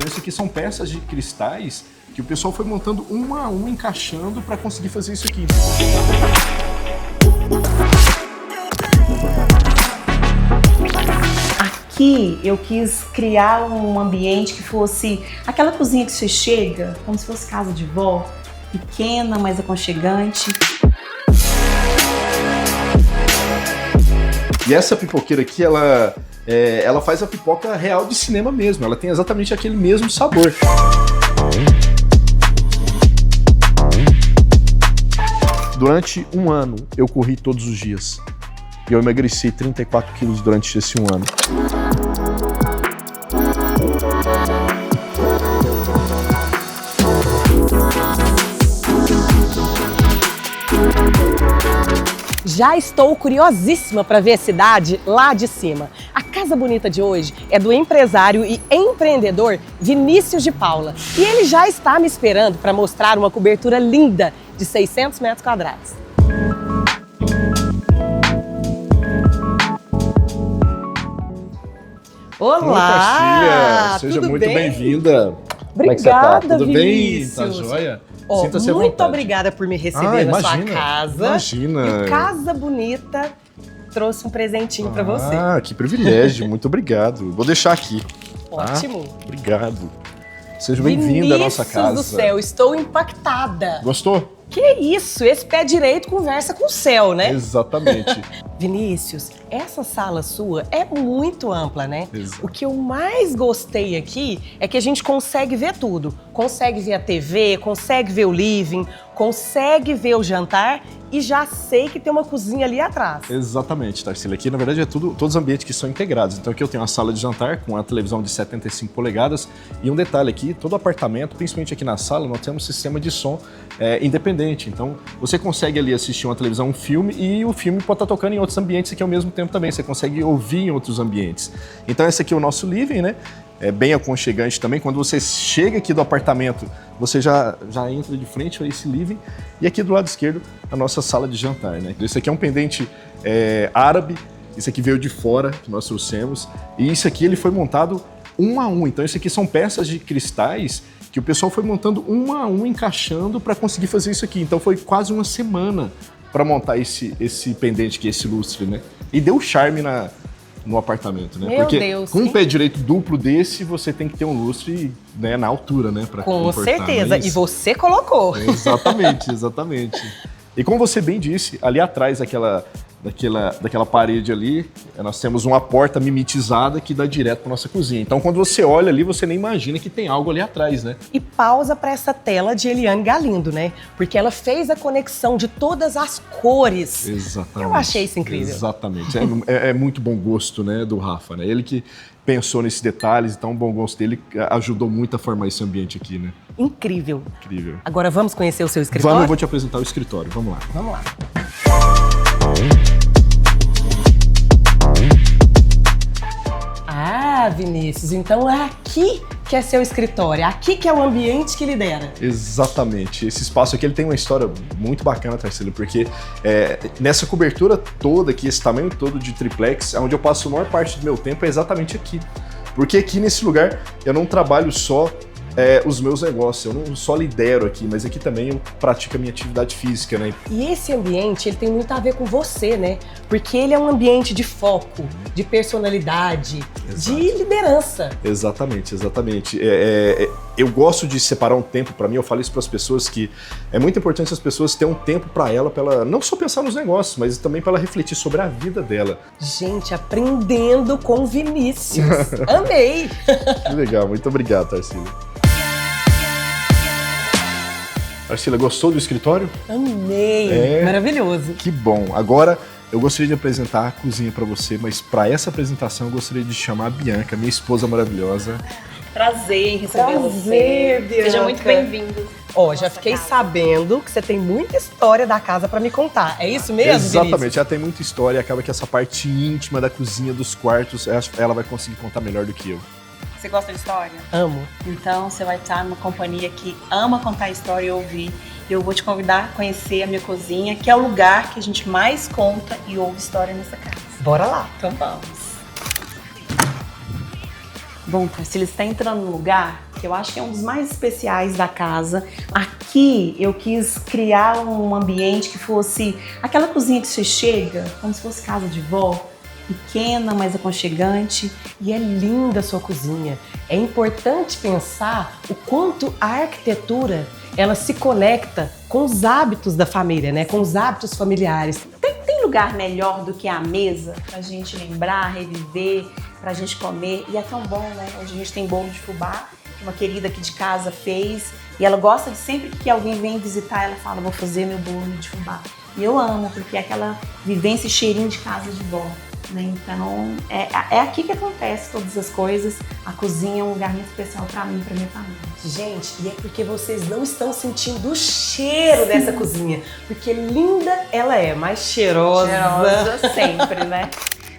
isso aqui são peças de cristais que o pessoal foi montando uma a uma, encaixando para conseguir fazer isso aqui. Aqui eu quis criar um ambiente que fosse aquela cozinha que você chega, como se fosse casa de vó, pequena, mas aconchegante. E essa pipoqueira aqui, ela faz a pipoca real de cinema mesmo, ela tem exatamente aquele mesmo sabor. Durante um ano eu corri todos os dias e eu emagreci 34 quilos durante esse um ano. Já estou curiosíssima para ver a cidade lá de cima. A Casa Bonita de hoje é do empresário e empreendedor Vinícius de Paula. E ele já está me esperando para mostrar uma cobertura linda de 600 metros quadrados. Olá! Seja muito bem-vinda. Obrigada, Tudo Vinícius. bem? Tá joia? Oh, Sinta-se à muito vontade. obrigada por me receber na sua casa. Imagina. E Casa Bonita trouxe um presentinho para você. Ah, que privilégio. Muito obrigado. Vou deixar aqui. Ótimo. Obrigado. Seja bem-vinda à nossa casa. Vinícius do céu, estou impactada. Gostou? Que isso? Esse pé direito conversa com o céu, né? Exatamente. Vinícius, essa sala sua é muito ampla, né? Exato. O que eu mais gostei aqui é que a gente consegue ver tudo. Consegue ver a TV, consegue ver o living, consegue ver o jantar e já sei que tem uma cozinha ali atrás. Exatamente, Tarsila. Aqui, na verdade, é todos os ambientes que são integrados. Então aqui eu tenho uma sala de jantar com uma televisão de 75 polegadas e um detalhe aqui, todo apartamento, principalmente aqui na sala, nós temos um sistema de som independente. Então você consegue ali assistir uma televisão, um filme, e o filme pode estar tocando em outros ambientes aqui ao mesmo tempo também. Você consegue ouvir em outros ambientes. Então esse aqui é o nosso living, né? É bem aconchegante também. Quando você chega aqui do apartamento, você já entra de frente a esse living. E aqui do lado esquerdo, a nossa sala de jantar, né? Esse aqui é um pendente árabe. Isso aqui veio de fora, que nós trouxemos. E isso aqui ele foi montado um a um. Então isso aqui são peças de cristais que o pessoal foi montando um a um, encaixando para conseguir fazer isso aqui. Então foi quase uma semana para montar esse pendente aqui, esse lustre, né? E deu charme no apartamento, né? Meu Porque Deus, com um sim. pé direito duplo desse, você tem que ter um lustre, né, na altura, né? Pra Com comportar, certeza. mas- E você colocou. Exatamente, exatamente. E como você bem disse, ali atrás daquela parede ali, nós temos uma porta mimetizada que dá direto para nossa cozinha. Então quando você olha ali, você nem imagina que tem algo ali atrás, né? E pausa para essa tela de Eliane Galindo, né? Porque ela fez a conexão de todas as cores. Exatamente. Eu achei isso incrível. Exatamente. É muito bom gosto, né, do Rafa, né? Ele que pensou nesses detalhes, então o bom gosto dele ajudou muito a formar esse ambiente aqui, né? Incrível. Incrível. Agora vamos conhecer o seu escritório? Vamos, eu vou te apresentar o escritório. Vamos lá. Vamos lá. Ah, Vinícius, então é aqui que é seu escritório, é aqui que é o ambiente que lidera. Exatamente. Esse espaço aqui ele tem uma história muito bacana, Tarsila, porque nessa cobertura toda aqui, esse tamanho todo de triplex, onde eu passo a maior parte do meu tempo é exatamente aqui. Porque aqui nesse lugar eu não trabalho só os meus negócios, eu não só lidero aqui, mas aqui também eu pratico a minha atividade física, né? E esse ambiente, ele tem muito a ver com você, né? Porque ele é um ambiente de foco, de personalidade, Exato. de liderança. Exatamente, exatamente. Eu gosto de separar um tempo para mim, eu falo isso para as pessoas que é muito importante as pessoas terem um tempo para ela não só pensar nos negócios, mas também para ela refletir sobre a vida dela. Gente, aprendendo com Vinícius. Amei! Que legal, muito obrigado, Tarsila. Tarsila, gostou do escritório? Amei! Maravilhoso. Que bom. Agora eu gostaria de apresentar a cozinha para você, mas para essa apresentação eu gostaria de chamar a Bianca, minha esposa maravilhosa. Prazer em receber Prazer, você. Bianca. Seja muito bem-vindo. Ó, já fiquei sabendo que você tem muita história da casa para me contar. É isso mesmo, Exatamente, Vinícius? ela tem muita história e acaba que essa parte íntima da cozinha, dos quartos, ela vai conseguir contar melhor do que eu. Você gosta de história? Amo. Então você vai estar numa companhia que ama contar história e ouvir. Eu vou te convidar a conhecer a minha cozinha, que é o lugar que a gente mais conta e ouve história nessa casa. Bora lá. Então vamos. Bom, Tarsila, você está entrando num lugar que eu acho que é um dos mais especiais da casa. Aqui eu quis criar um ambiente que fosse aquela cozinha que você chega, como se fosse casa de vó, pequena, mas aconchegante. E é linda a sua cozinha. É importante pensar o quanto a arquitetura ela se conecta com os hábitos da família, né? Com os hábitos familiares. Tem lugar melhor do que a mesa pra gente lembrar, reviver, pra gente comer. E é tão bom, né? Hoje a gente tem bolo de fubá, que uma querida aqui de casa fez. E ela gosta de sempre que alguém vem visitar, ela fala, vou fazer meu bolo de fubá. E eu amo, porque é aquela vivência e cheirinho de casa de vó. Né? Então, é aqui que acontece todas as coisas. A cozinha é um lugar muito especial pra mim e pra minha família. Gente, e é porque vocês não estão sentindo o cheiro dessa cozinha. Porque linda ela é, mas cheirosa. Cheirosa sempre, né?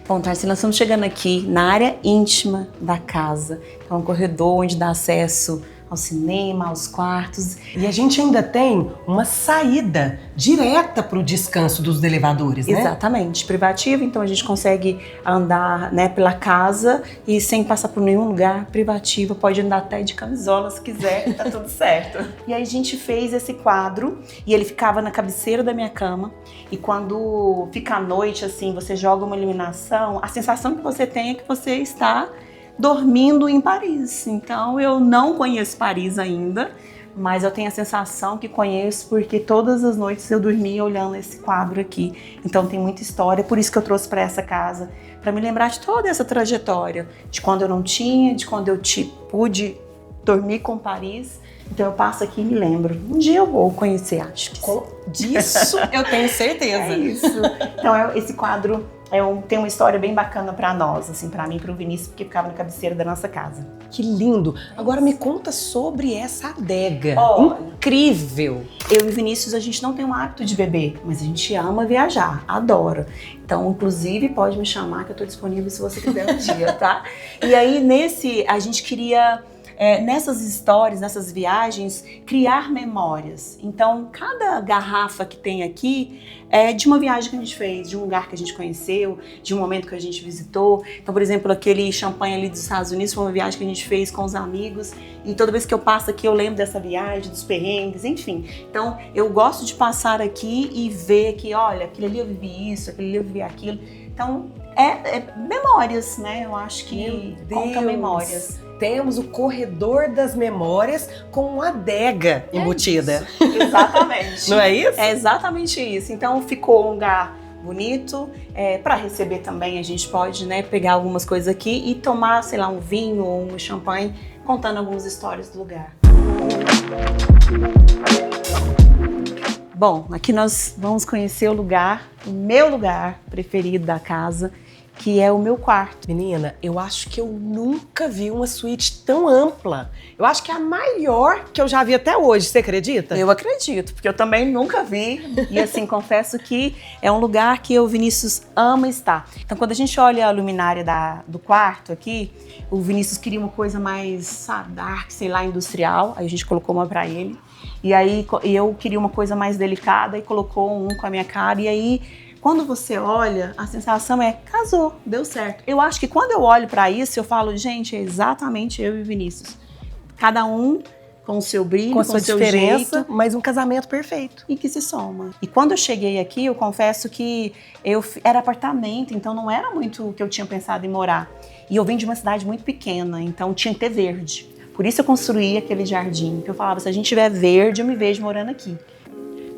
Bom, Tarci, nós estamos chegando aqui na área íntima da casa. É um corredor onde dá acesso ao cinema, aos quartos. E a gente ainda tem uma saída direta para o descanso dos elevadores, né? Exatamente, privativo, então a gente consegue andar, né, pela casa e sem passar por nenhum lugar privativo, pode andar até de camisola se quiser, tá tudo certo. E aí a gente fez esse quadro e ele ficava na cabeceira da minha cama e quando fica à noite, assim, você joga uma iluminação, a sensação que você tem é que você está dormindo em Paris. Então eu não conheço Paris ainda, mas eu tenho a sensação que conheço porque todas as noites eu dormia olhando esse quadro aqui. Então tem muita história, por isso que eu trouxe para essa casa, para me lembrar de toda essa trajetória, de quando eu não tinha, de quando eu pude dormir com Paris. Então eu passo aqui e me lembro. Um dia eu vou conhecer, acho que disso eu tenho certeza. É isso. Então esse quadro tem uma história bem bacana pra nós, assim, pra mim e pro Vinícius, porque ficava na cabeceira da nossa casa. Que lindo! Agora me conta sobre essa adega. Olha, incrível! Eu e o Vinícius, a gente não tem um hábito de beber, mas a gente ama viajar, adora. Então, inclusive, pode me chamar que eu tô disponível se você quiser um dia, tá? E aí, a gente queria... nessas histórias, nessas viagens, criar memórias. Então, cada garrafa que tem aqui é de uma viagem que a gente fez, de um lugar que a gente conheceu, de um momento que a gente visitou. Então, por exemplo, aquele champanhe ali dos Estados Unidos foi uma viagem que a gente fez com os amigos e toda vez que eu passo aqui eu lembro dessa viagem, dos perrengues, enfim. Então, eu gosto de passar aqui e ver que, olha, aquele ali eu vivi isso, aquele ali eu vivi aquilo. Então, memórias, né? Eu acho que conta memórias. Temos o corredor das memórias com uma adega embutida. Exatamente. Não é isso? É exatamente isso. Então ficou um lugar bonito. Para receber também a gente pode, né, pegar algumas coisas aqui e tomar, sei lá, um vinho ou um champanhe contando algumas histórias do lugar. Bom, aqui nós vamos conhecer o meu lugar preferido da casa, que é o meu quarto. Menina, eu acho que eu nunca vi uma suíte tão ampla. Eu acho que é a maior que eu já vi até hoje, você acredita? Eu acredito, porque eu também nunca vi. E assim, confesso que é um lugar que o Vinícius ama estar. Então, quando a gente olha a luminária do quarto aqui, o Vinícius queria uma coisa mais, sabe, dark, sei lá, industrial. Aí a gente colocou uma pra ele. E aí eu queria uma coisa mais delicada e colocou um com a minha cara. E aí, quando você olha, a sensação é, casou, deu certo. Eu acho que quando eu olho pra isso, eu falo, gente, é exatamente eu e o Vinícius. Cada um com o seu brilho, com a sua seu diferença, jeito, mas um casamento perfeito. E que se soma. E quando eu cheguei aqui, eu confesso que era apartamento, então não era muito o que eu tinha pensado em morar. E eu venho de uma cidade muito pequena, então tinha que ter verde. Por isso eu construí aquele jardim, que eu falava, se a gente tiver verde, eu me vejo morando aqui.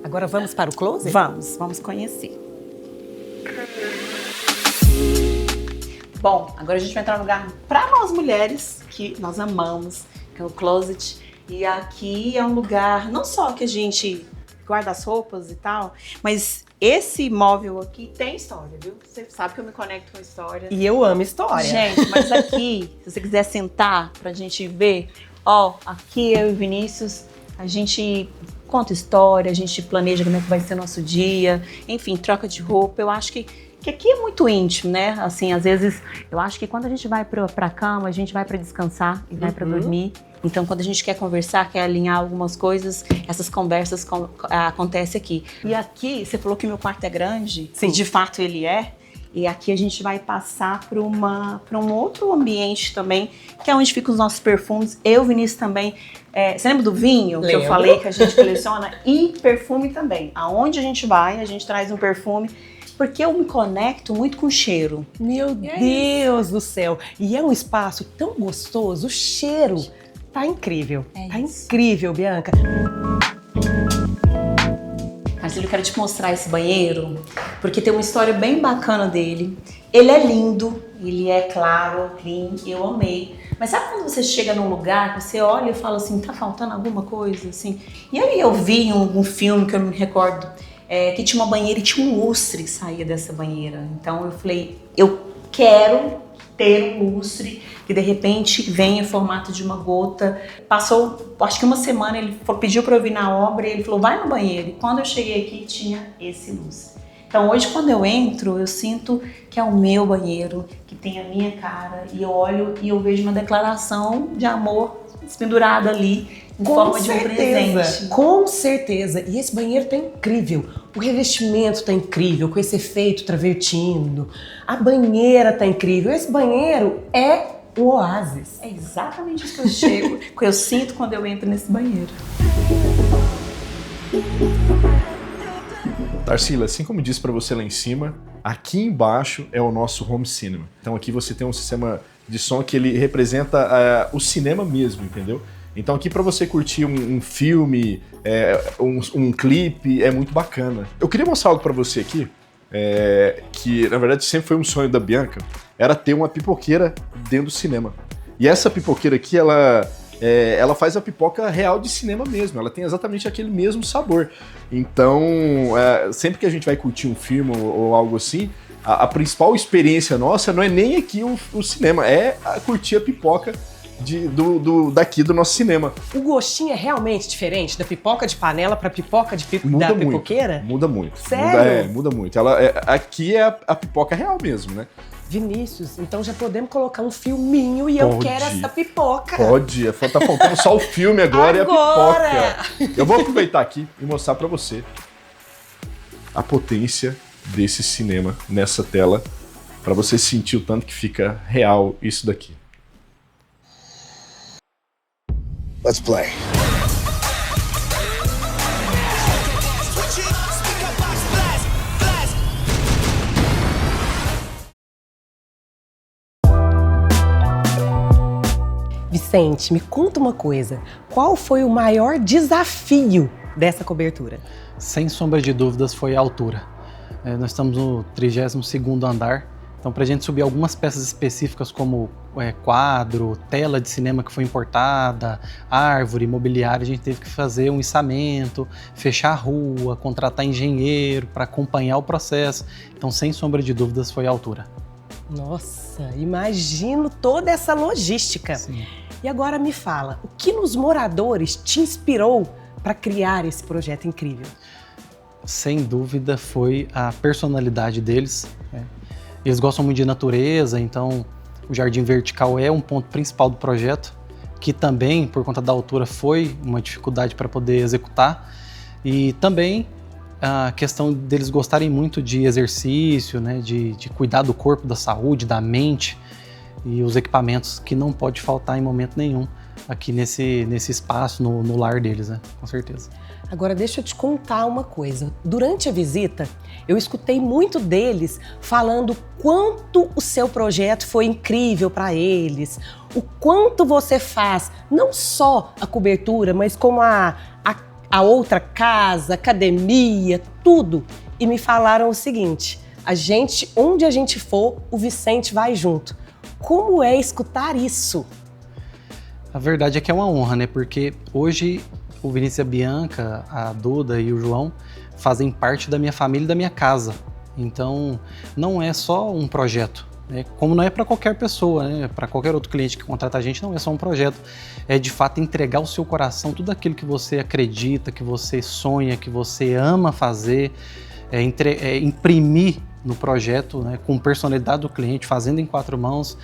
Agora vamos para o closet? Vamos conhecer. Bom, agora a gente vai entrar no lugar para nós mulheres, que nós amamos, que é o closet. E aqui é um lugar, não só que a gente guarda as roupas e tal, mas esse móvel aqui tem história, viu? Você sabe que eu me conecto com história. E eu amo história. Gente, mas aqui, se você quiser sentar pra gente ver, ó, aqui eu e o Vinícius, a gente conta história, a gente planeja como é que vai ser nosso dia, enfim, troca de roupa. Eu acho que aqui é muito íntimo, né? Assim, às vezes, eu acho que quando a gente vai pra cama, a gente vai pra descansar e vai pra dormir. Então, quando a gente quer conversar, quer alinhar algumas coisas, essas conversas acontecem aqui. E aqui, você falou que meu quarto é grande. Sim. E de fato ele é. E aqui a gente vai passar para um outro ambiente também, que é onde ficam os nossos perfumes. Eu, Vinícius, também. Você lembra do vinho que eu falei que a gente coleciona? E perfume também. Aonde a gente vai, a gente traz um perfume. Porque eu me conecto muito com o cheiro. Meu Deus do céu! E é um espaço tão gostoso, o cheiro tá incrível. Tá incrível, Bianca. Marcelo, eu quero te mostrar esse banheiro, porque tem uma história bem bacana dele. Ele é lindo, ele é claro, clean, eu amei. Mas sabe quando você chega num lugar, você olha e fala assim, tá faltando alguma coisa, assim? E aí eu vi um filme que eu não me recordo, que tinha uma banheira e tinha um lustre que saía dessa banheira. Então eu falei, eu quero ter um lustre que de repente vem em formato de uma gota. Passou, acho que uma semana, ele pediu para eu vir na obra e ele falou, vai no banheiro. E quando eu cheguei aqui, tinha esse lustre. Então hoje quando eu entro, eu sinto que é o meu banheiro, que tem a minha cara, e eu olho e eu vejo uma declaração de amor pendurada ali, em forma de um presente. Com certeza. E esse banheiro tá incrível. O revestimento tá incrível, com esse efeito travertino. A banheira tá incrível. Esse banheiro é o oásis. É exatamente isso que eu chego, que eu sinto quando eu entro nesse banheiro. Tarsila, assim como eu disse para você lá em cima, aqui embaixo é o nosso home cinema. Então aqui você tem um sistema de som que ele representa o cinema mesmo, entendeu? Então aqui para você curtir um filme, um clipe, é muito bacana. Eu queria mostrar algo para você aqui, que na verdade sempre foi um sonho da Bianca, era ter uma pipoqueira dentro do cinema. E essa pipoqueira aqui, ela faz a pipoca real de cinema mesmo, ela tem exatamente aquele mesmo sabor. Então, sempre que a gente vai curtir um filme ou algo assim, a principal experiência nossa não é nem aqui o cinema, é curtir a pipoca daqui do nosso cinema. O gostinho é realmente diferente da pipoca de panela para pipoca da pipoqueira? Muda muito. Sério? Muda muito. Aqui é a pipoca real mesmo, né? Vinícius, então já podemos colocar um filminho e eu quero essa pipoca. Pode, tá faltando só o filme agora. E a pipoca. Eu vou aproveitar aqui e mostrar pra você a potência desse cinema nessa tela, pra você sentir o tanto que fica real isso daqui. Let's play. Vicente, me conta uma coisa. Qual foi o maior desafio dessa cobertura? Sem sombra de dúvidas foi a altura. Nós estamos no 32º andar, então para a gente subir algumas peças específicas como quadro, tela de cinema que foi importada, árvore, mobiliário, a gente teve que fazer um içamento, fechar a rua, contratar engenheiro para acompanhar o processo. Então, sem sombra de dúvidas, foi a altura. Nossa, imagino toda essa logística. Sim. E agora me fala, o que nos moradores te inspirou para criar esse projeto incrível? Sem dúvida foi a personalidade deles. Eles gostam muito de natureza, então o jardim vertical é um ponto principal do projeto, que também, por conta da altura, foi uma dificuldade para poder executar. E também a questão deles gostarem muito de exercício, né, de cuidar do corpo, da saúde, da mente, e os equipamentos que não pode faltar em momento nenhum aqui nesse espaço, no lar deles, né? Com certeza. Agora deixa eu te contar uma coisa. Durante a visita, eu escutei muito deles falando quanto o seu projeto foi incrível para eles, o quanto você faz, não só a cobertura, mas como a outra casa, academia, tudo. E me falaram o seguinte, onde a gente for, o Vicente vai junto. Como é escutar isso? A verdade é que é uma honra, né? Porque hoje o Vinícius e a Bianca, a Duda e o João fazem parte da minha família e da minha casa. Então, não é só um projeto, né? Como não é para qualquer pessoa, né? Para qualquer outro cliente que contrata a gente, não é só um projeto. É de fato entregar ao seu coração tudo aquilo que você acredita, que você sonha, que você ama fazer, imprimir no projeto, né, com personalidade do cliente, fazendo em 4 mãos,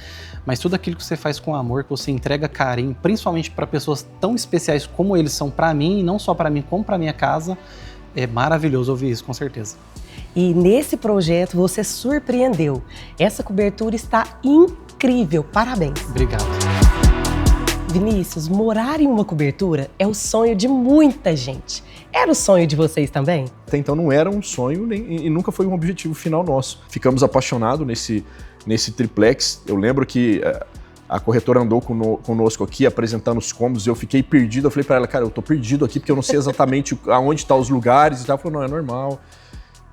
mas tudo aquilo que você faz com amor, que você entrega carinho, principalmente para pessoas tão especiais como eles são para mim, e não só para mim, como para minha casa, é maravilhoso ouvir isso, com certeza. E nesse projeto você surpreendeu. Essa cobertura está incrível, parabéns. Obrigado. Vinícius, morar em uma cobertura é o sonho de muita gente. Era o sonho de vocês também? Até então não era um sonho e nunca foi um objetivo final nosso. Ficamos apaixonados nesse triplex. Eu lembro que a corretora andou conosco aqui, apresentando os cômodos, e eu fiquei perdido. Eu falei para ela, cara, eu tô perdido aqui porque eu não sei exatamente aonde estão os lugares e tal. Ela falou, não, é normal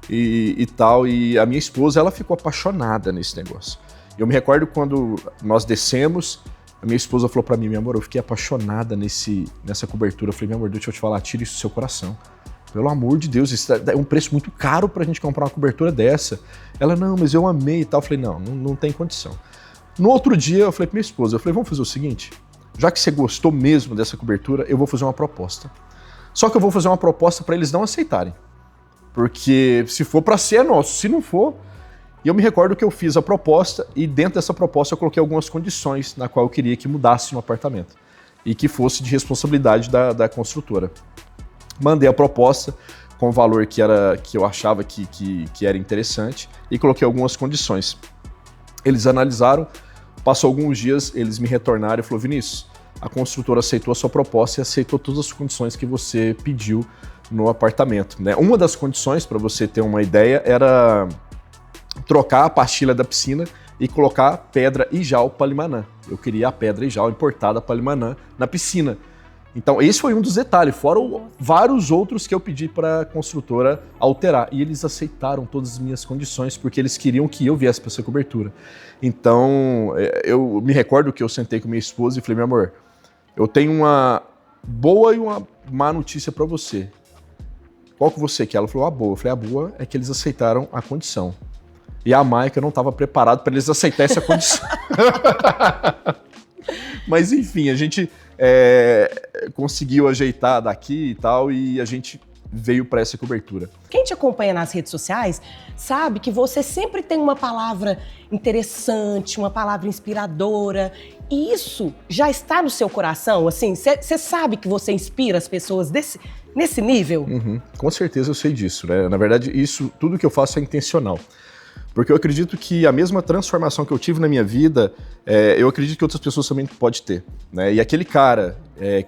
e tal. E a minha esposa, ela ficou apaixonada nesse negócio. Eu me recordo quando nós descemos, a minha esposa falou para mim, meu amor, eu fiquei apaixonada nessa cobertura. Eu falei, meu amor, deixa eu te falar, tira isso do seu coração. Pelo amor de Deus, isso é um preço muito caro pra gente comprar uma cobertura dessa. Ela, não, mas eu amei e tal. Eu falei, não tem condição. No outro dia, eu falei pra minha esposa, vamos fazer o seguinte, já que você gostou mesmo dessa cobertura, eu vou fazer uma proposta. Só que eu vou fazer uma proposta para eles não aceitarem. Porque se for para ser, é nosso. Se não for... E eu me recordo que eu fiz a proposta e dentro dessa proposta eu coloquei algumas condições na qual eu queria que mudasse no apartamento e que fosse de responsabilidade da construtora. Mandei a proposta com o valor que eu achava que era interessante e coloquei algumas condições. Eles analisaram, passou alguns dias, eles me retornaram e falaram, Vinícius, a construtora aceitou a sua proposta e aceitou todas as condições que você pediu no apartamento, né? Uma das condições, para você ter uma ideia, era trocar a pastilha da piscina e colocar pedra Ijal Palimanã. Eu queria a pedra Ijal importada Palimanã na piscina. Então esse foi um dos detalhes, fora vários outros que eu pedi para a construtora alterar. E eles aceitaram todas as minhas condições, porque eles queriam que eu viesse para essa cobertura. Então eu me recordo que eu sentei com minha esposa e falei, meu amor, eu tenho uma boa e uma má notícia para você. Qual que você quer? Ela falou, a boa. Eu falei, a boa é que eles aceitaram a condição. E a má é que eu não estava preparado para eles aceitarem essa condição. Mas enfim, a gente conseguiu ajeitar daqui e tal, e a gente veio para essa cobertura. Quem te acompanha nas redes sociais sabe que você sempre tem uma palavra interessante, uma palavra inspiradora, e isso já está no seu coração? Assim, você sabe que você inspira as pessoas nesse nível? Uhum, com certeza eu sei disso, né? Na verdade, tudo que eu faço é intencional. Porque eu acredito que a mesma transformação que eu tive na minha vida, eu acredito que outras pessoas também podem ter, né? E aquele cara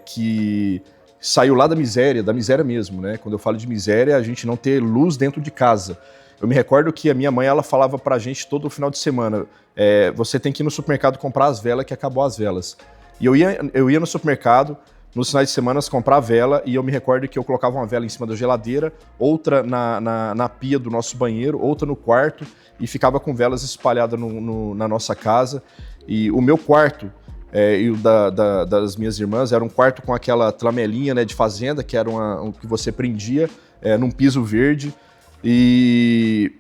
que saiu lá da miséria mesmo, né? Quando eu falo de miséria, a gente não ter luz dentro de casa. Eu me recordo que a minha mãe, ela falava pra gente todo final de semana, você tem que ir no supermercado comprar as velas, que acabou as velas. E eu ia no supermercado, nos finais de semana, comprar vela, e eu me recordo que eu colocava uma vela em cima da geladeira, outra na pia do nosso banheiro, outra no quarto, e ficava com velas espalhadas na nossa casa. E o meu quarto e o das minhas irmãs era um quarto com aquela tlamelinha, né, de fazenda, que era um que você prendia num piso verde. E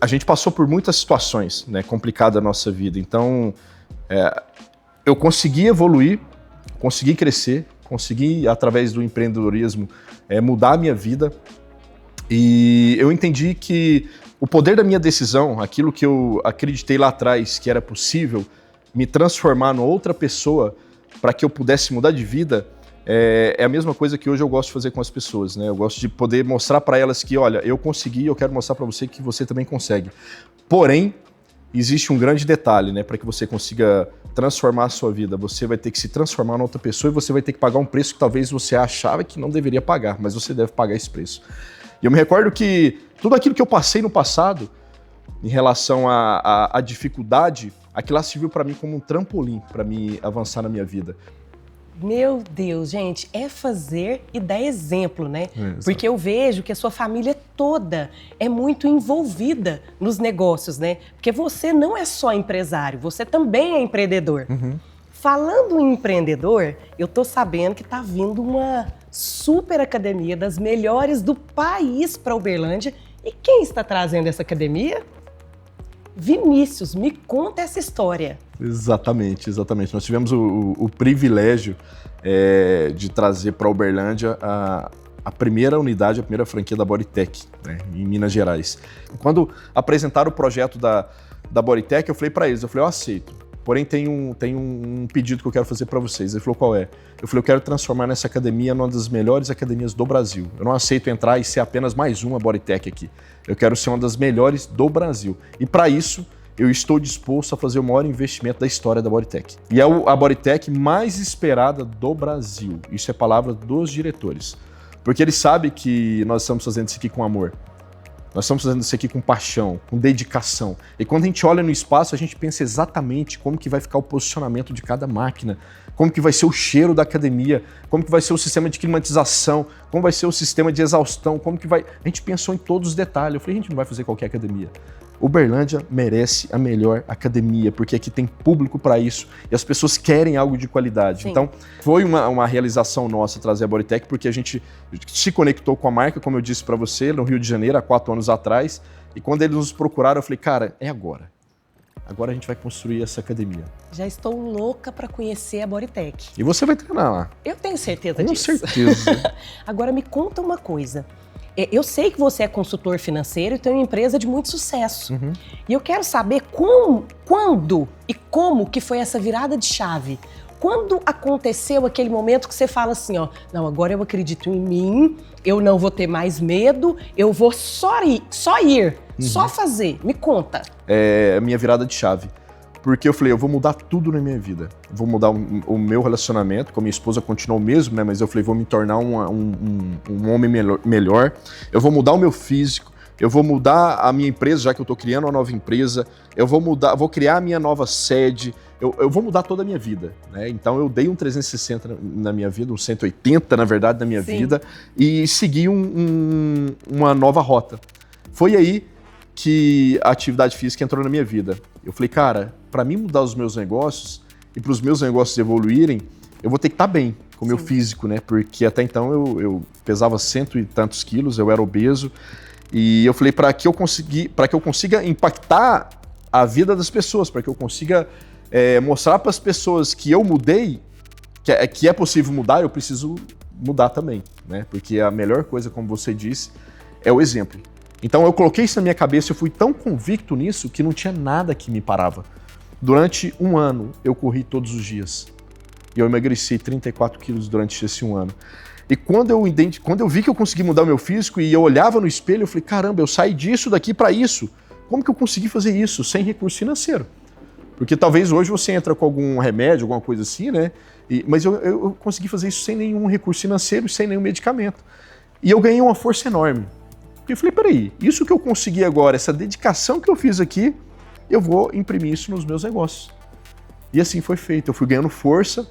a gente passou por muitas situações, né, complicadas na nossa vida. Então, eu consegui evoluir, consegui crescer, consegui, através do empreendedorismo, mudar a minha vida. E eu entendi que o poder da minha decisão, aquilo que eu acreditei lá atrás que era possível, me transformar em outra pessoa para que eu pudesse mudar de vida, é a mesma coisa que hoje eu gosto de fazer com as pessoas, né? Eu gosto de poder mostrar para elas que, olha, eu consegui, eu quero mostrar para você que você também consegue. Porém, existe um grande detalhe, né? Para que você consiga transformar a sua vida, você vai ter que se transformar em outra pessoa e você vai ter que pagar um preço que talvez você achava que não deveria pagar, mas você deve pagar esse preço. E eu me recordo que tudo aquilo que eu passei no passado, em relação à dificuldade, aquilo lá serviu para mim como um trampolim para me avançar na minha vida. Meu Deus, gente, é fazer e dar exemplo, né? Porque eu vejo que a sua família toda é muito envolvida nos negócios, né? Porque você não é só empresário, você também é empreendedor. Uhum. Falando em empreendedor, eu tô sabendo que tá vindo uma super academia das melhores do país para Uberlândia. E quem está trazendo essa academia? Vinícius, me conta essa história. Exatamente. Nós tivemos o privilégio de trazer para Uberlândia a primeira unidade, a primeira franquia da Bodytech, né, em Minas Gerais. Quando apresentaram o projeto da Bodytech, eu falei para eles, eu aceito. porém tem um pedido que eu quero fazer para vocês. Ele falou, qual é? Eu falei, eu quero transformar nessa academia numa das melhores academias do Brasil. Eu não aceito entrar e ser apenas mais uma Bodytech aqui. Eu quero ser uma das melhores do Brasil. E para isso, eu estou disposto a fazer o maior investimento da história da Bodytech. E é a Bodytech mais esperada do Brasil. Isso é palavra dos diretores. Porque eles sabem que nós estamos fazendo isso aqui com amor. Nós estamos fazendo isso aqui com paixão, com dedicação. E quando a gente olha no espaço, a gente pensa exatamente como que vai ficar o posicionamento de cada máquina, como que vai ser o cheiro da academia, como que vai ser o sistema de climatização, como vai ser o sistema de exaustão, como que vai... A gente pensou em todos os detalhes. Eu falei, a gente não vai fazer qualquer academia. Uberlândia merece a melhor academia, porque aqui tem público para isso e as pessoas querem algo de qualidade. Sim. Então, foi uma realização nossa trazer a Bodytech, porque a gente se conectou com a marca, como eu disse para você, no Rio de Janeiro, há 4 anos atrás. E quando eles nos procuraram, eu falei, cara, é agora. Agora a gente vai construir essa academia. Já estou louca para conhecer a Bodytech. E você vai treinar lá. Eu tenho certeza Com disso. certeza. Agora me conta uma coisa. Eu sei que você é consultor financeiro e tem uma empresa de muito sucesso. Uhum. E eu quero saber quando e como que foi essa virada de chave. Quando aconteceu aquele momento que você fala assim, ó, não, agora eu acredito em mim, eu não vou ter mais medo, eu vou só ir, só fazer. Me conta. É a minha virada de chave. Porque eu falei, eu vou mudar tudo na minha vida. Vou mudar o meu relacionamento, com a minha esposa continua o mesmo, né? Mas eu falei, vou me tornar um homem melhor. Eu vou mudar o meu físico. Eu vou mudar a minha empresa, já que eu estou criando uma nova empresa. Eu vou criar a minha nova sede. Eu vou mudar toda a minha vida, né? Então eu dei um 360 na minha vida, um 180, na verdade, na minha vida. E segui uma nova rota. Foi aí que a atividade física entrou na minha vida. Eu falei, cara, para mim mudar os meus negócios e para os meus negócios evoluírem, eu vou ter que estar bem com o meu físico, né? Porque até então eu pesava 100 e tantos quilos, eu era obeso. E eu falei, para que eu consiga impactar a vida das pessoas, para que eu consiga mostrar para as pessoas que eu mudei, que é possível mudar, eu preciso mudar também, né? Porque a melhor coisa, como você disse, é o exemplo. Então eu coloquei isso na minha cabeça, eu fui tão convicto nisso que não tinha nada que me parava. Durante 1 ano, eu corri todos os dias. E eu emagreci 34 quilos durante esse 1 ano. E quando eu vi que eu consegui mudar o meu físico e eu olhava no espelho, eu falei, caramba, eu saí disso daqui para isso. Como que eu consegui fazer isso sem recurso financeiro? Porque talvez hoje você entra com algum remédio, alguma coisa assim, né? Mas eu consegui fazer isso sem nenhum recurso financeiro, sem nenhum medicamento. E eu ganhei uma força enorme. Eu falei, peraí, isso que eu consegui agora, essa dedicação que eu fiz aqui, eu vou imprimir isso nos meus negócios. E assim foi feito. Eu fui ganhando força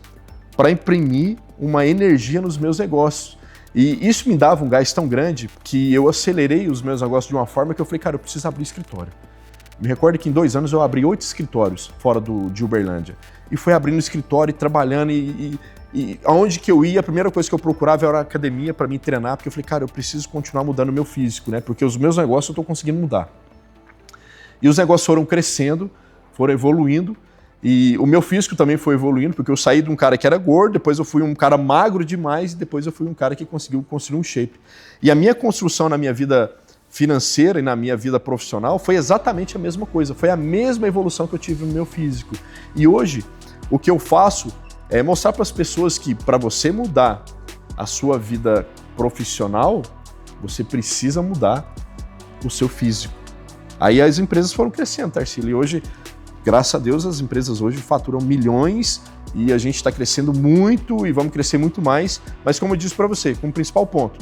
para imprimir uma energia nos meus negócios. E isso me dava um gás tão grande que eu acelerei os meus negócios de uma forma que eu falei, cara, eu preciso abrir escritório. Me recordo que em 2 anos eu abri 8 escritórios fora de Uberlândia. E fui abrindo escritório e trabalhando e aonde que eu ia, a primeira coisa que eu procurava era a academia para me treinar, porque eu falei, cara, eu preciso continuar mudando o meu físico, né? Porque os meus negócios eu estou conseguindo mudar. E os negócios foram crescendo, foram evoluindo, e o meu físico também foi evoluindo, porque eu saí de um cara que era gordo, depois eu fui um cara magro demais, e depois eu fui um cara que conseguiu construir um shape. E a minha construção na minha vida financeira e na minha vida profissional foi exatamente a mesma coisa, foi a mesma evolução que eu tive no meu físico. E hoje, o que eu faço é mostrar para as pessoas que para você mudar a sua vida profissional, você precisa mudar o seu físico. Aí as empresas foram crescendo, Tarsila, e hoje, graças a Deus, as empresas hoje faturam milhões e a gente está crescendo muito e vamos crescer muito mais, mas como eu disse para você, como principal ponto,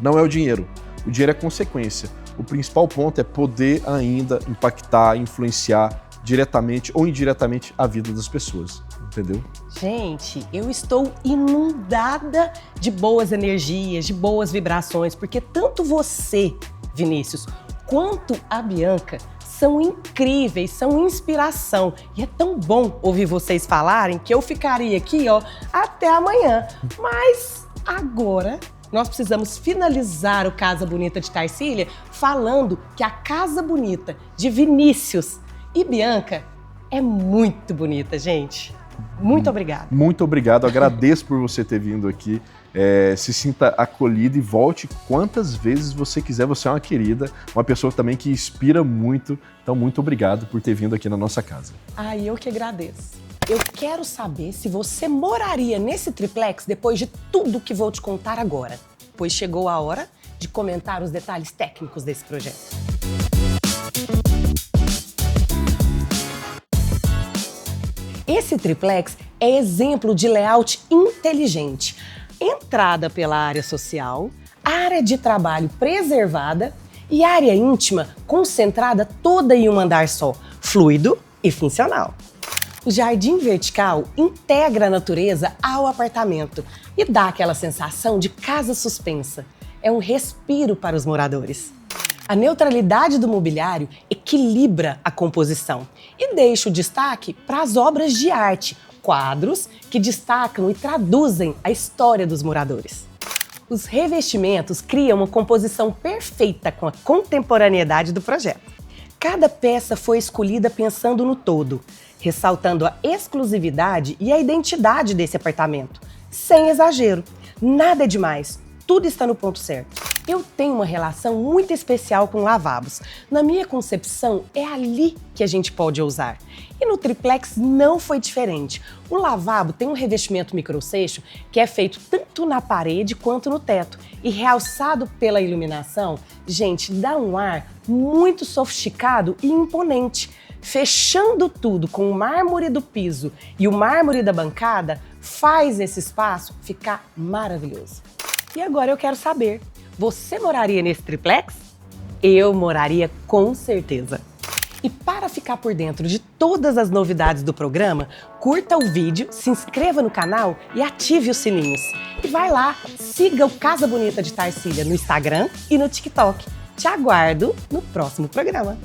não é o dinheiro é consequência. O principal ponto é poder ainda impactar, influenciar diretamente ou indiretamente a vida das pessoas, entendeu? Gente, eu estou inundada de boas energias, de boas vibrações, porque tanto você, Vinícius, quanto a Bianca são incríveis, são inspiração. E é tão bom ouvir vocês falarem que eu ficaria aqui, ó, até amanhã. Mas agora nós precisamos finalizar o Casa Bonita de Tarsília falando que a Casa Bonita de Vinícius e Bianca é muito bonita, gente. Muito obrigada. Muito obrigado, agradeço por você ter vindo aqui. Se sinta acolhido e volte quantas vezes você quiser. Você é uma querida, uma pessoa também que inspira muito. Então, muito obrigado por ter vindo aqui na nossa casa. Eu que agradeço. Eu quero saber se você moraria nesse triplex depois de tudo que vou te contar agora, pois chegou a hora de comentar os detalhes técnicos desse projeto. Esse triplex é exemplo de layout inteligente. Entrada pela área social, área de trabalho preservada e área íntima concentrada toda em um andar só, fluido e funcional. O jardim vertical integra a natureza ao apartamento e dá aquela sensação de casa suspensa. É um respiro para os moradores. A neutralidade do mobiliário equilibra a composição e deixa o destaque para as obras de arte, quadros que destacam e traduzem a história dos moradores. Os revestimentos criam uma composição perfeita com a contemporaneidade do projeto. Cada peça foi escolhida pensando no todo, ressaltando a exclusividade e a identidade desse apartamento, sem exagero. Nada é demais, tudo está no ponto certo. Eu tenho uma relação muito especial com lavabos. Na minha concepção, é ali que a gente pode usar. E no triplex não foi diferente. O lavabo tem um revestimento microseixo que é feito tanto na parede quanto no teto. E realçado pela iluminação, gente, dá um ar muito sofisticado e imponente. Fechando tudo com o mármore do piso e o mármore da bancada, faz esse espaço ficar maravilhoso. E agora eu quero saber, você moraria nesse triplex? Eu moraria com certeza. E para ficar por dentro de todas as novidades do programa, curta o vídeo, se inscreva no canal e ative os sininhos. E vai lá, siga o Casa Bonita de Tarsília no Instagram e no TikTok. Te aguardo no próximo programa.